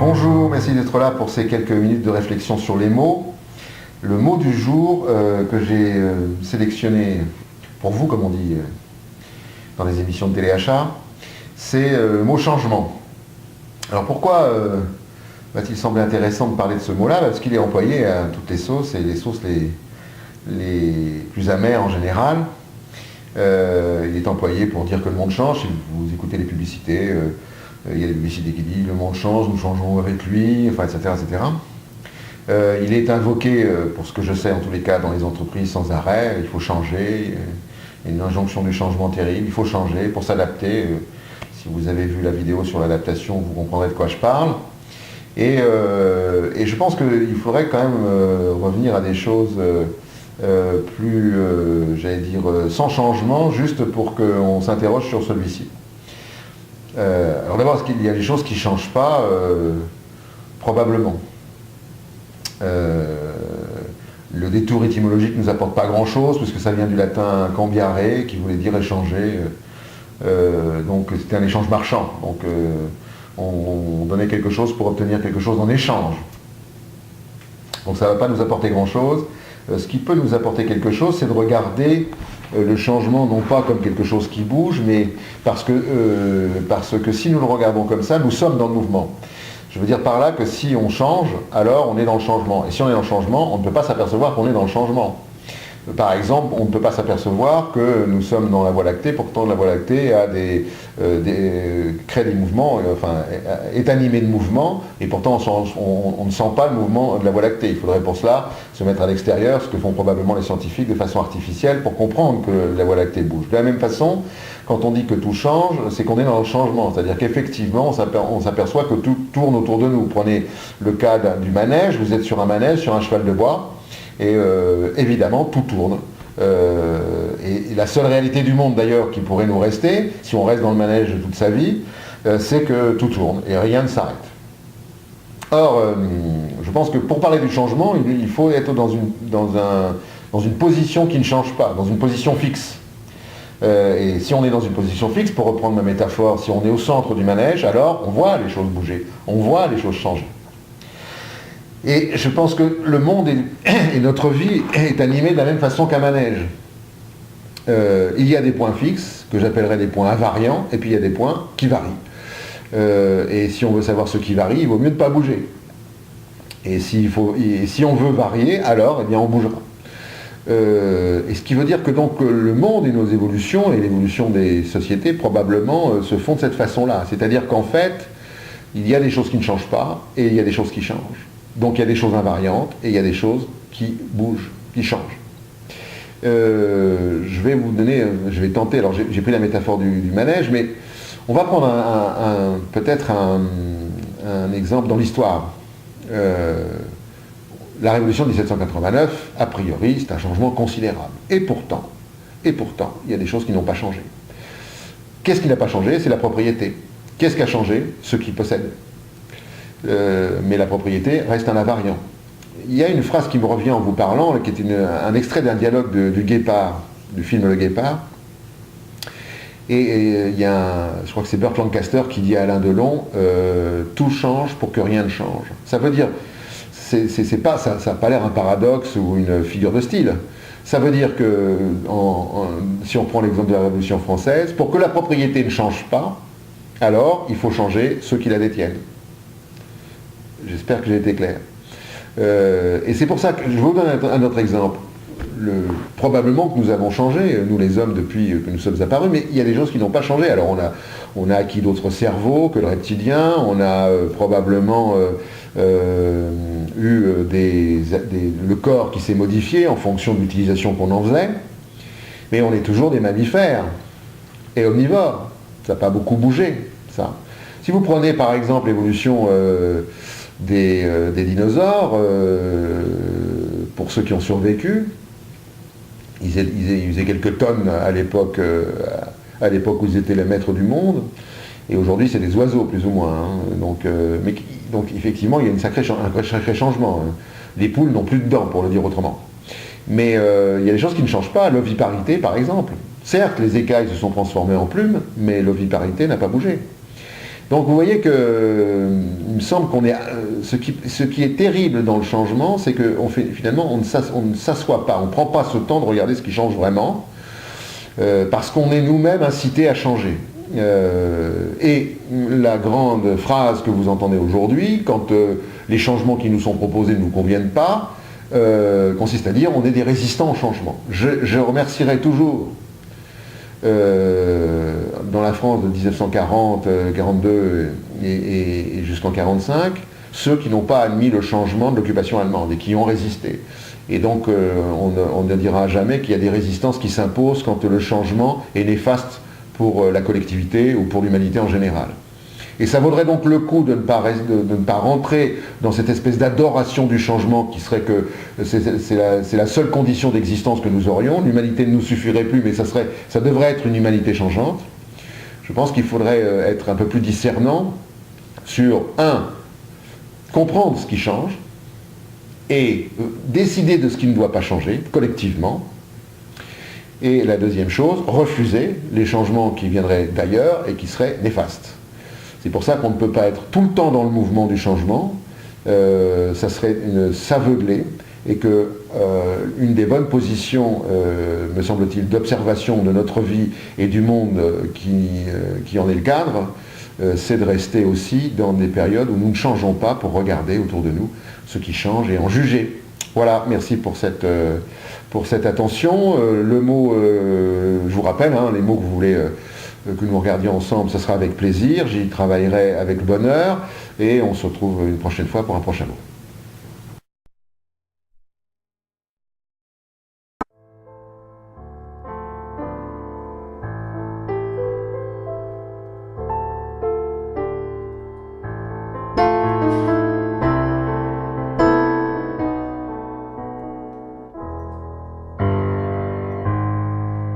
Bonjour, merci d'être là pour ces quelques minutes de réflexion sur les mots. Le mot du jour que j'ai sélectionné pour vous, comme on dit dans les émissions de téléachat, c'est le mot changement. Alors pourquoi va-t-il sembler intéressant de parler de ce mot-là? Parce qu'il est employé à toutes les sauces, et les sauces les plus amères en général. Il est employé pour dire que le monde change. Si vous écoutez les publicités, il y a des publicités qui disent « le monde change, nous changeons avec lui », enfin, etc. etc. Il est invoqué, pour ce que je sais en tous les cas, dans les entreprises sans arrêt. Il faut changer, il y a une injonction du changement terrible, il faut changer pour s'adapter. Si vous avez vu la vidéo sur l'adaptation, vous comprendrez de quoi je parle. Et je pense qu'il faudrait quand même revenir à des choses plus, j'allais dire, sans changement, juste pour qu'on s'interroge sur celui-ci. Alors d'abord, est-ce qu'il y a des choses qui ne changent pas? Probablement. Le détour étymologique ne nous apporte pas grand-chose, puisque ça vient du latin cambiare, qui voulait dire échanger. Donc c'était un échange marchand. Donc on donnait quelque chose pour obtenir quelque chose en échange. Donc ça ne va pas nous apporter grand-chose. Ce qui peut nous apporter quelque chose, c'est de regarder le changement non pas comme quelque chose qui bouge, mais parce que si nous le regardons comme ça, nous sommes dans le mouvement. Je veux dire par là que si on change, alors on est dans le changement. Et si on est dans le changement, on ne peut pas s'apercevoir qu'on est dans le changement. Par exemple, on ne peut pas s'apercevoir que nous sommes dans la Voie lactée, pourtant la Voie lactée crée des mouvements, est animée de mouvements, et pourtant on ne sent pas le mouvement de la Voie lactée. Il faudrait pour cela se mettre à l'extérieur, ce que font probablement les scientifiques de façon artificielle, pour comprendre que la Voie lactée bouge. De la même façon, quand on dit que tout change, c'est qu'on est dans le changement, c'est-à-dire qu'effectivement, on s'aperçoit que tout tourne autour de nous. Prenez le cas du manège, vous êtes sur un manège, sur un cheval de bois, et évidemment, tout tourne. Et la seule réalité du monde, d'ailleurs, qui pourrait nous rester, si on reste dans le manège toute sa vie, c'est que tout tourne et rien ne s'arrête. Or, je pense que pour parler du changement, il faut être dans une position qui ne change pas, dans une position fixe. Et si on est dans une position fixe, pour reprendre ma métaphore, si on est au centre du manège, alors on voit les choses bouger, on voit les choses changer. Et je pense que le monde et notre vie est animé de la même façon qu'un manège. Il y a des points fixes, que j'appellerais des points invariants, et puis il y a des points qui varient. Et si on veut savoir ce qui varie, il vaut mieux ne pas bouger. Et si on veut varier, alors eh bien, on bougera. Et ce qui veut dire que donc le monde et nos évolutions, et l'évolution des sociétés, probablement, se font de cette façon-là. C'est-à-dire qu'en fait, il y a des choses qui ne changent pas, et il y a des choses qui changent. Donc il y a des choses invariantes et il y a des choses qui bougent, qui changent. Je vais tenter, alors j'ai pris la métaphore du manège, mais on va prendre peut-être un exemple dans l'histoire. La révolution de 1789, a priori, c'est un changement considérable. Et pourtant, il y a des choses qui n'ont pas changé. Qu'est-ce qui n'a pas changé? C'est la propriété. Qu'est-ce qui a changé? Ceux qui possèdent. Mais la propriété reste un invariant. Il y a une phrase qui me revient en vous parlant, qui est un extrait d'un dialogue du Guépard, du film Le Guépard. Et il y a je crois que c'est Burt Lancaster qui dit à Alain Delon, tout change pour que rien ne change. Ça veut dire, ça n'a pas l'air un paradoxe ou une figure de style. Ça veut dire que, si on prend l'exemple de la Révolution française, pour que la propriété ne change pas, alors il faut changer ceux qui la détiennent. J'espère que j'ai été clair. Et c'est pour ça que je vous donne un autre exemple. Probablement que nous avons changé, nous les hommes, depuis que nous sommes apparus, mais il y a des choses qui n'ont pas changé. Alors on a acquis d'autres cerveaux que le reptilien, on a probablement eu le corps qui s'est modifié en fonction de l'utilisation qu'on en faisait, mais on est toujours des mammifères et omnivores. Ça n'a pas beaucoup bougé, ça. Si vous prenez par exemple l'évolution des dinosaures, pour ceux qui ont survécu, ils faisaient quelques tonnes à l'époque où ils étaient les maîtres du monde, et aujourd'hui c'est des oiseaux plus ou moins. Hein. Donc effectivement il y a un sacré changement. Hein. Les poules n'ont plus de dents, pour le dire autrement. Mais il y a des choses qui ne changent pas, l'oviparité par exemple. Certes, les écailles se sont transformées en plumes, mais l'oviparité n'a pas bougé. Donc vous voyez que, il me semble qu'on est, ce qui est terrible dans le changement, c'est que finalement on ne s'assoit pas, on ne prend pas ce temps de regarder ce qui change vraiment, parce qu'on est nous-mêmes incités à changer. Et la grande phrase que vous entendez aujourd'hui, quand les changements qui nous sont proposés ne nous conviennent pas, consiste à dire on est des résistants au changement. Je remercierai toujours dans la France de 1940, 42 et jusqu'en 45, ceux qui n'ont pas admis le changement de l'occupation allemande et qui ont résisté. Et donc on ne dira jamais qu'il y a des résistances qui s'imposent quand le changement est néfaste pour la collectivité ou pour l'humanité en général. Et ça vaudrait donc le coup de ne pas rentrer dans cette espèce d'adoration du changement qui serait que c'est la seule condition d'existence que nous aurions. L'humanité ne nous suffirait plus, mais ça devrait être une humanité changeante. Je pense qu'il faudrait être un peu plus discernant sur, comprendre ce qui change et décider de ce qui ne doit pas changer, collectivement. Et la deuxième chose, refuser les changements qui viendraient d'ailleurs et qui seraient néfastes. C'est pour ça qu'on ne peut pas être tout le temps dans le mouvement du changement, ça serait s'aveugler, et que une des bonnes positions, me semble-t-il, d'observation de notre vie et du monde qui en est le cadre, c'est de rester aussi dans des périodes où nous ne changeons pas pour regarder autour de nous ce qui change et en juger. Voilà, merci pour cette attention. Le mot, je vous rappelle, les mots que vous voulez que nous regardions ensemble, ce sera avec plaisir, j'y travaillerai avec bonheur, et on se retrouve une prochaine fois pour un prochain mot.